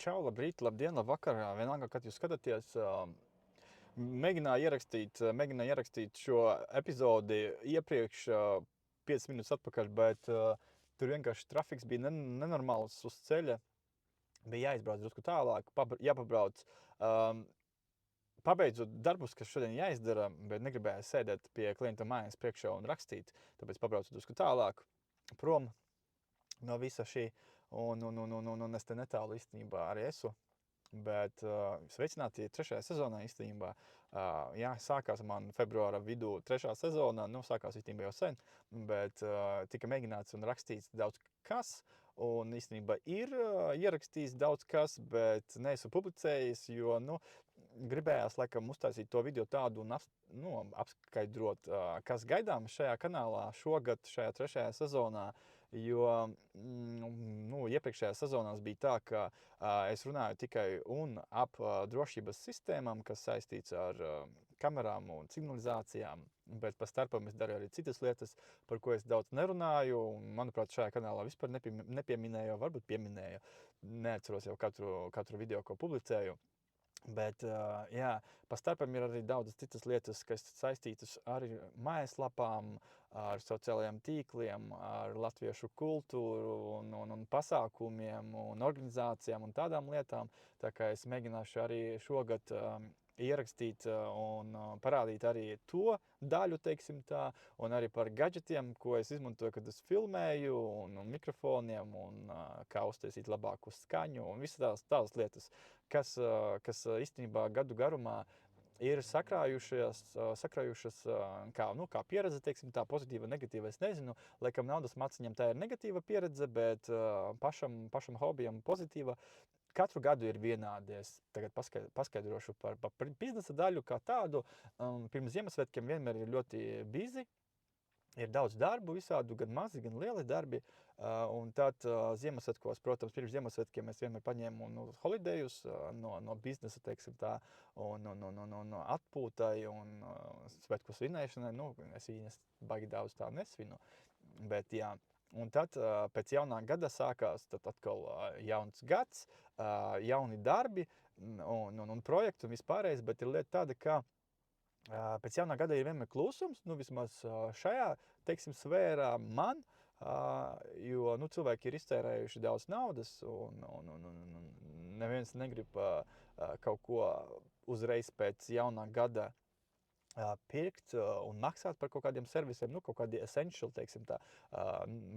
Čau, labrīt, labdien, labvakar. Vienalga, kad jūs skatāties, mēģināju ierakstīt šo epizodi iepriekš, 5 minūtes atpakaļ, bet tur vienkārši trafiks bija nenormāls uz ceļa. Bija jāizbrauc drusku tālāk, jāpabrauc. Pabeidzot darbus, kas šodien jāizdara, bet negribēju sēdēt pie klienta mājas priekšā un rakstīt, tāpēc pabraucu drusku tālāk prom no visa šī. Un es te netālu īstenībā arī esmu. Bet sveicināti 3. sezonā īstenībā. Jā, sākās man februāra vidū 3. sezonā. Sākās īstenībā jau sen, bet tika mēģināts un rakstīts daudz kas. Un īstenībā ir ierakstīts daudz kas, bet neesmu publicējis, jo gribējās laikam uztaisīt to video tādu un apskaidrot, kas gaidām šajā kanālā šogad, šajā 3. sezonā. Jo iepriekšējā sezonās bija tā, ka es runāju tikai un ap drošības sistēmām, kas saistīts ar kamerām un signalizācijām, bet pa starpam es daru arī citas lietas, par ko es daudz nerunāju. Manuprāt, šajā kanālā vispār nepieminēju, varbūt pieminēju. Neatceros jau katru video, ko publicēju. Bet, jā, pa starpam ir arī daudzas citas lietas, kas saistītas ar mājaslapām, ar sociālajiem tīkliem, ar latviešu kultūru un pasākumiem un organizācijām un tādām lietām. Tā kā es mēģināšu arī šogad ierakstīt un parādīt arī to daļu, teiksim tā, un arī par gadgetiem, ko es izmantoju, kad es filmēju, un mikrofoniem, un kā uztaisīt labāku skaņu, un visas tās lietas, kas īstenībā gadu garumā ir sakrājušas kā pieredze, teiksim tā, pozitīva, negatīva, es nezinu. Laikam naudas maciņam tā ir negatīva pieredze, bet pašam hobijam pozitīva. Katru gadu ir vienādi. Es tagad paskaidrošu par biznesa daļu kā tādu. Pirms Ziemassvētkiem vienmēr ir ļoti busy. Ir daudz darbu visādu, gan mazi, gan lieli darbi. Un tad Ziemassvētkos, protams, pirms Ziemassvētkiem es vienmēr paņēmu holidejus no biznesa, teiksim tā, un atpūtai un svētku svinēšanai. Es viņas baigi daudz tā nesvinu, bet jā. Un tad pēc jaunā gada sākās atkal jauns gads, jauni darbi un projekti un vispārējais, bet ir lieta tāda, ka pēc jaunā gada ir vienmēr klusums, vismaz šajā, teiksim, sfērā man, jo cilvēki ir iztērējuši daudz naudas un neviens negrib kaut ko uzreiz pēc jaunā gada pirkt un maksāt par kaut kādiem servisiem, kaut kādi essential, teiksim tā,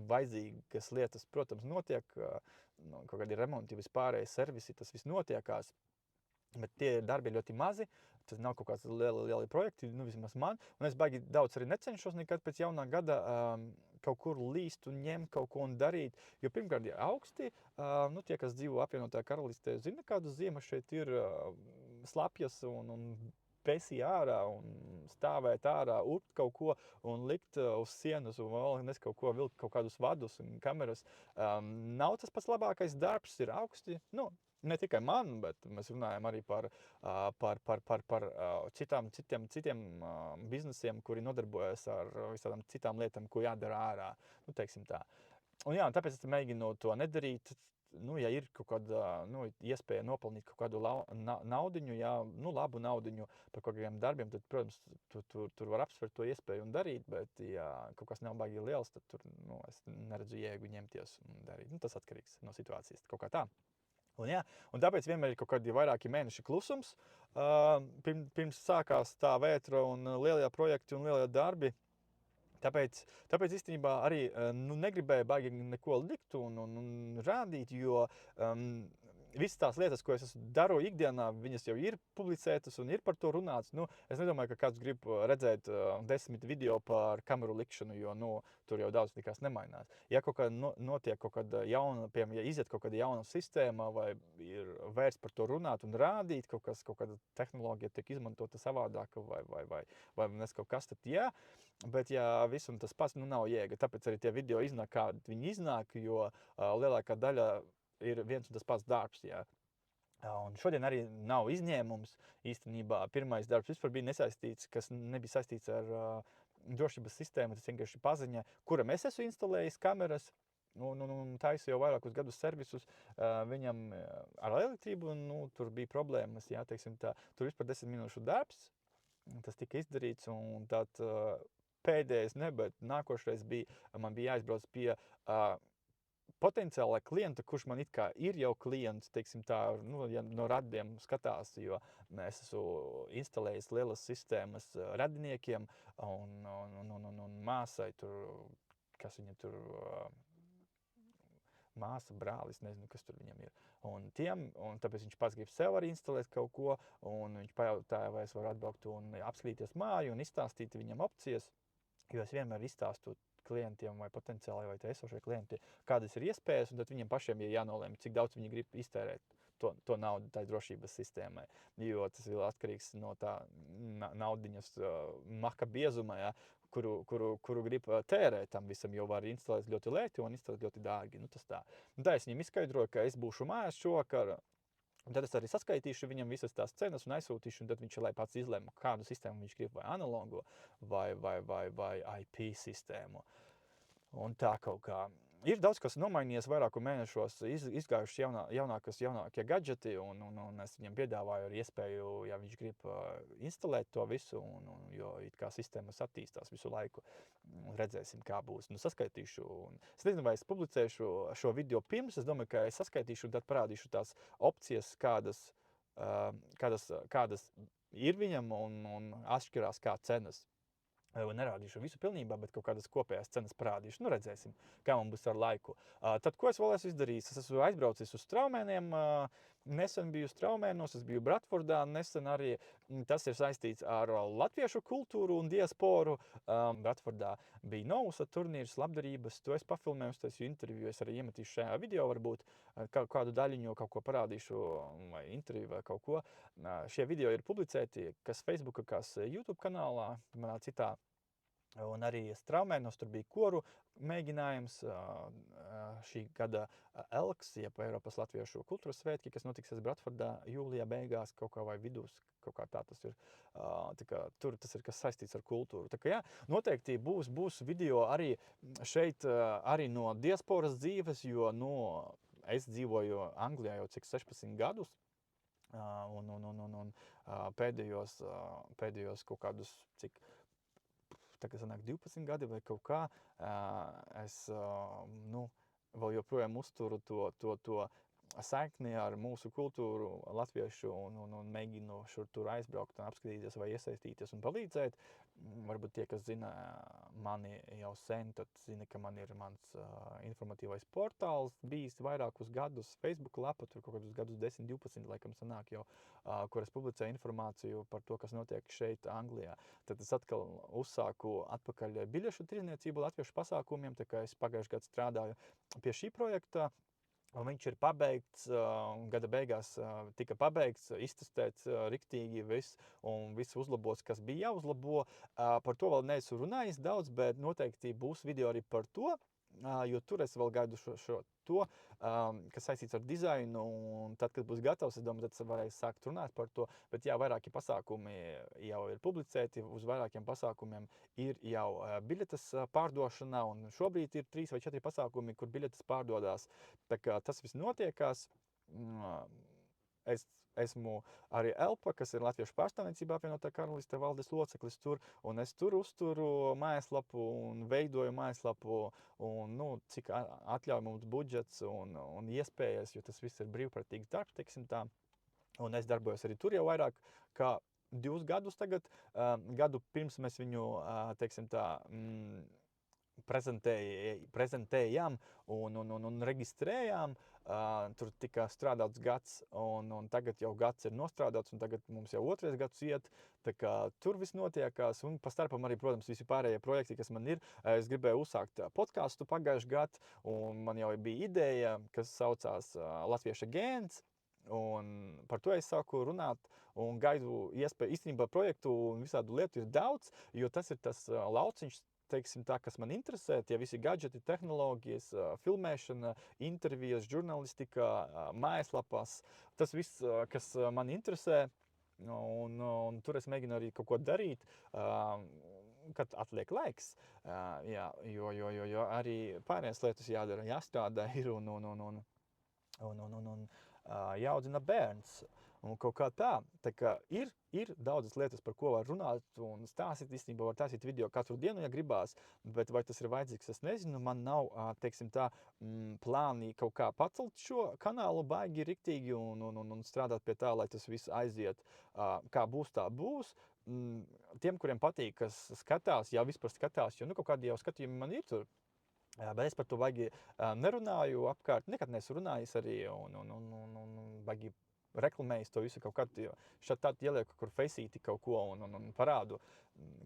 vajadzīgas lietas, protams, notiek, kaut kādi remonti, vispārējais servisi, tas viss notiekās, bet tie darbi ļoti mazi, tas nav kaut kāds lieli projekti, vismaz man, un es baigi daudz arī necenšos nekad pēc jaunā gada kaut kur līst un ņemt kaut ko un darīt, jo pirmkārt ir augsti, tie, kas dzīvo apvienotajā karalistē, zina, kādas ziemas šeit ir slapjas un pesī ārā un stāvēt ārā, urpt kaut ko un likt uz sienas un vēl nes kaut ko, vilkt kaut kādus vadus un kameras. Nav tas pats labākais darbs, ir augsti. Ne tikai man, bet mēs runājam arī par citiem biznesiem, kuri nodarbojas ar visādām citām lietām, ko jādara ārā. Teiksim tā. Un tāpēc es mēģinu to nedarīt. Ja ir kaut kāda iespēja nopelnīt kaut kādu naudiņu, labu naudiņu par kaut kādiem darbiem, tad, protams, tur var apsvērt to iespēju un darīt, bet, ja kaut kas nav baigi liels, tad tur, es neredzu jēgu ņemties un darīt. Tas atkarīgs no situācijas, kaut kā tā. Un tāpēc vienmēr ir kaut kādi vairāki mēneši klusums, pirms sākās tā vētra un lielie projekti un lielie darbi. Tāpēc īstenībā arī negribēju baigi neko likt un rādīt, jo visas tās lietas, ko es daru ikdienā, viņas jau ir publicētas un ir par to runāts. Es nedomāju, ka kāds grib redzēt 10 video par kameru likšanu, jo tur jau daudz nekas nemainās. Ja kaut kā notiek kaut kāda jauna, piemēram, ja iziet kaut kāda jauna sistēma vai ir vērts par to runāt un rādīt, kaut kāda tehnoloģija tiek izmantota savādāk vai nes kaut kas, tad jā. Bet ja visam tas pats nav jēga, tāpēc arī tie video iznāk, kā viņi iznāk, jo lielākā daļa ir viens un tas pats darbs. Jā. Un šodien arī nav izņēmums. Īstenībā pirmais darbs vispār bija nesaistīts, kas nebija saistīts ar drošības sistēmu, tas vienkārši paziņa, kuram es esmu instalējis kameras. un taisa jau vairākus gadus servisus. Viņam ar elektrību, tur bija problēmas, jā, teiksim tā. Tur vispār 10 minūšu darbs, tas tika izdarīts, un tad pēdējais, bet nākošais man bija jāizbrauc pie potenciālā klienta, kurš man it kā ir jau klients, teiksim tā, ja no radiem skatās, jo es esmu instalējis lielas sistēmas radiniekiem un māsai tur, kas viņa tur, māsa, brālis, nezinu, kas tur viņam ir. Un tāpēc viņš pats grib sev arī instalēt kaut ko, un viņš pajautāja, vai es varu atbraukt un apskatīties māju un izstāstīt viņam opcijas, jo es vienmēr izstāstu klientiem vai potenciāli vai esošie klienti, kādas ir iespējas, un tad viņiem pašiem ir jānolēma, cik daudz viņi grib iztērēt to naudu tai drošības sistēmai, jo tas ir atkarīgs no tā naudiņas maka biezuma, ja, kuru grib tērēt tam visam, jo var instalēt ļoti lēti un instalēt ļoti dārgi. Tas tā. Tā es viņam izskaidroju, ka es būšu mājās šovakar, un tad es arī saskaitīšu viņam visas tās cenas un aizsūtīšu, un tad viņš lai pats izlēma, kādu sistēmu viņš grib, vai analogo, vai IP sistēmu. Un tā kaut kā. Ir daudz, kas nomainījies vairāku mēnešos, izgājuši jaunākie gadžeti, un es viņam piedāvāju arī iespēju, ja viņš grib instalēt to visu, jo it kā sistēmas attīstās visu laiku. Redzēsim, kā būs. Saskaitīšu. Es nezinu, vai es publicēšu šo video pirms, es domāju, ka es saskaitīšu un tad parādīšu tās opcijas, kādas ir viņam un atšķirās kā cenas. Nerādīšu visu pilnībā, bet kaut kādas kopējās cenas parādīšu. Redzēsim, kā man būs ar laiku. Tad, ko es vēl esmu izdarījis? Es esmu aizbraucis uz Straumēniem. Nesen biju Straumēnos, es biju Bratfordā. Nesen arī tas ir saistīts ar latviešu kultūru un diasporu. Bratfordā bija Nousa turnīrs, labdarības. To es pafilmēju, tas interviju. Es arī iemetīšu šajā video varbūt kādu daļiņu, kaut ko parādīšu, vai interviju vai kaut ko. Šie video ir publicēti, kas Facebooka, kas YouTube kanālā, manā citā. Un arī Straumēnos tur bija koru mēģinājums šī gada Elks, jeb Eiropas Latviešu kultūras svētki, kas notiksies Bratfordā jūlijā beigās, kaut kā vai vidūs, kaut kā tā tas ir. Tur tas ir kas saistīts ar kultūru. Tā kā jā, noteikti būs video arī šeit, arī no diasporas dzīves, jo es dzīvoju Anglijā jau cik 16 gadus. Un pēdējos kaut kādus cik tagad sanāk 12 gadi vai kaut kā, es vēl joprojām uzturu to saikni ar mūsu kultūru latviešu un mēģinu šur tur aizbraukt un apskatīties vai iesaistīties un palīdzēt. Varbūt tie, kas zina mani jau sen, tad zina, ka man ir mans informatīvais portāls bijis vairākus gadus, Facebook lapa, tur kaut kādus gadus 10, 12, laikam sanāk jau, kur es publicēju informāciju par to, kas notiek šeit Anglijā. Tad es atkal uzsāku atpakaļ biļešu tirdzniecību latviešu pasākumiem, tā kā es pagājušajā gadā strādāju pie šī projekta. Un viņš ir pabeigts, gada beigās tika pabeigts, iztestēts riktīgi viss un viss uzlabots, kas bija jāuzlabo. Par to vēl neesmu runājis daudz, bet noteikti būs video arī par to, jo tur es vēl gaidu to, kas saistīts ar dizainu, un tad, kad būs gatavs, es domāju, tad varēs sākt runāt par to, bet jā, vairāki pasākumi jau ir publicēti, uz vairākiem pasākumiem ir jau biļetes pārdošanā, un šobrīd ir 3 vai 4 pasākumi, kur biļetes pārdodās, tā kā tas viss notiekās. Es esmu arī Elpa, kas ir Latviešu pārstāvniecībā apvienotā karalistē valdes loceklis tur, un es tur uzturu mājaslapu un veidoju mājaslapu, un, cik atļauj mums budžets un iespējas, jo tas viss ir brīvprātīgs darbs, teiksim tā. Un es darbojos arī tur jau vairāk kā 2 gadus tagad. Gadu pirms mēs viņu, teiksim tā, prezentējām un reģistrējām. Tur tika strādāts gads, un tagad jau gads ir nostrādāts, un tagad mums jau 2. gads iet. Tā kā tur viss notiekās, un pa starpam arī, protams, visi pārējie projekti, kas man ir. Es gribēju uzsākt podcastu pagājušajā gadā, un man jau bija ideja, kas saucās Latvieša gēns. Un par to es sāku runāt un gaidu iespēju. Īstenībā projektu un visādu lietu ir daudz, jo tas ir tas lauciņš, teiksim tā, kas man interesē, tie visi gadžeti, tehnoloģijas, filmēšana, intervijas, žurnālistika, mājaslapas, tas viss, kas man interesē, un tur es mēģinu arī kaut ko darīt. kad atliek laiks. Jā, jo arī pārējās lietas jādara, jāstrādā ir un jāaudzina bērns. Un kaut kā tā. Tā kā ir daudzas lietas, par ko var runāt un stāstīt. Īstenībā var taisīt video katru dienu, ja gribās, bet vai tas ir vajadzīgs, es nezinu. Man nav, teiksim tā, plāni kaut kā pacelt šo kanālu baigi riktīgi un strādāt pie tā, lai tas viss aiziet, kā būs, tā būs. Tiem, kuriem patīk, kas skatās, jau vispār skatās, jo kaut kādi jau skatījumi man ir tur. Bet es par to baigi nerunāju apkārt. Nekad neesmu runājis arī un baigi reklamējis to visu kaut kad. Šādi tādi ielieku, kur feisīti kaut ko un parādu,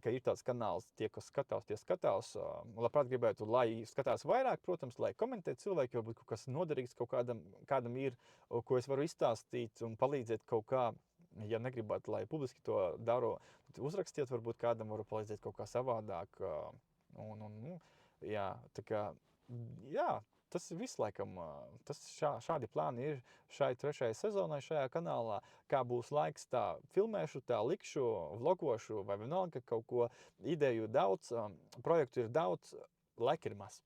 ka ir tāds kanāls, tie, kas skatās, tie skatās. Labprāt gribētu, lai skatās vairāk, protams, lai komentē cilvēki, varbūt kaut kas noderīgs kaut kādam ir, ko es varu izstāstīt un palīdzēt kaut kā. Ja negribat, lai publiski to daru, tad uzrakstiet, varbūt kādam varu palīdzēt kaut kā savādāk. Jā, tā kā, jā, tas viss laikam, šādi plāni ir šai 3. sezonai šajā kanālā. Kā būs laiks, tā filmēšu, tā likšu, vlogošu vai vienalga kaut ko. Ideju daudz, projektu ir daudz, laika ir maz.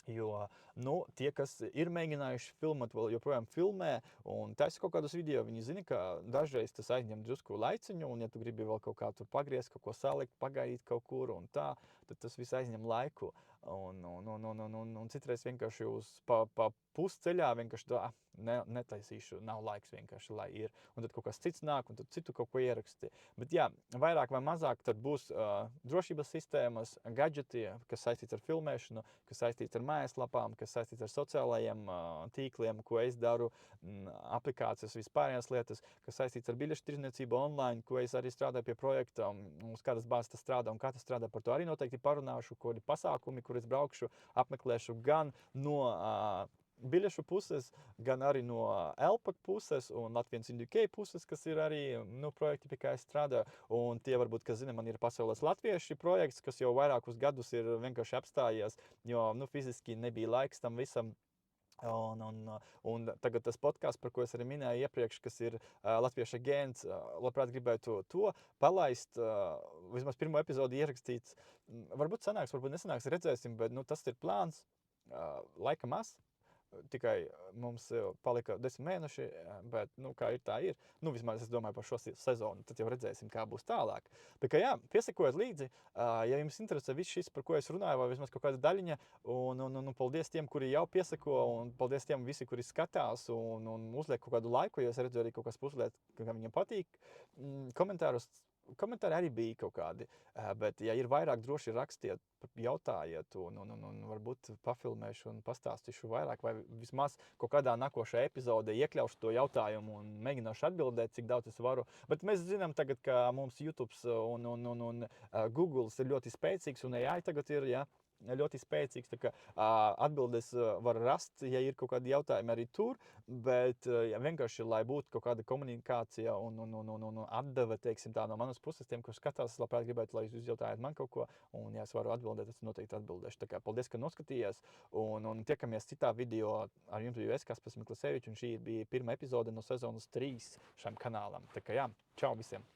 Jo, tie, kas ir mēģinājuši filmēt, vēl joprojām filmē un taisa kaut kādus video, viņi zina, ka dažreiz tas aizņem drusku laiciņu, un ja tu gribi vēl kaut kā tur pagriezt, kaut ko salikt, pagaidīt kaut kur un tā, tad tas viss aizņem laiku. Un citreiz vienkārši pa pusceļā vienkārši tā, netaisīšu, nav laiks vienkārši, lai ir. Un tad kaut kas cits nāk, un tad citu kaut ko ieraksti. Bet jā, vairāk vai mazāk tad būs drošības sistēmas, gadžeti, kas saistīts ar filmēšanu, kas saistīts ar mājaslapām, kas saistīts ar sociālajiem tīkliem, ko es daru, aplikācijas, vispārējās lietas, kas saistīts ar biļešu tirdzniecību online, ko es arī strādāju pie projekta, uz kādas bāzes tas strādā un kā tas strādā, par to arī noteikti parunāšu, kuri pasākumi, kur es braukšu, apmeklēšu gan no biļešu puses, gan arī no LPAC puses un Latvijas in UK puses, kas ir arī projekti, pie kā es strādāju. Un tie varbūt, kas zina, man ir pasaules latvieši projekts, kas jau vairākus gadus ir vienkārši apstājies, jo fiziski nebija laiks tam visam. Un tagad tas podcasts, par ko es arī minēju iepriekš, kas ir Latviešu agents, labprāt gribētu to palaist, vismaz pirmo epizodi ierakstīt. Varbūt sanāks, varbūt nesanāks, redzēsim, bet tas ir plāns, laika maz. Tikai mums palika 10 mēneši, bet, kā ir, tā ir. Vismaz es domāju par šo sezonu, tad jau redzēsim, kā būs tālāk. Tā kā jā, piesekojiet līdzi, ja jums interesē viss šis, par ko es runāju, vai vismaz kaut kāda daļiņa, un paldies tiem, kuri jau pieseko, un paldies tiem visi, kuri skatās un uzliek kaut kādu laiku, jo es redzu arī kaut kas pusliet, kā viņam patīk. Komentāri arī bija kaut kādi, bet, ja ir vairāk, droši rakstiet, jautājiet, un varbūt pafilmēšu un pastāstīšu vairāk, vai vismaz kaut kādā nākošajā epizodē iekļaušu to jautājumu un mēģināšu atbildēt, cik daudz es varu. Bet mēs zinām tagad, ka mums YouTube un Google ir ļoti spēcīgs, un AI tagad ir, jā, ļoti spēcīgs, tā kā atbildes var rast, ja ir kaut kādi jautājumi arī tur, bet vienkārši, lai būtu kaut kāda komunikācija un atdeve, teiksim tā, no manas puses tiem, kurš skatās, labprāt gribētu, lai jūs jautājat man kaut ko, un ja es varu atbildēt, es noteikti atbildēšu. Tā kā paldies, ka noskatījies, un tiekamies citā video ar jums, jo es Kaspars Miklasevičs, un šī bija pirmā epizode no sezonas 3 šam kanālam. Tā kā jā, čau visiem!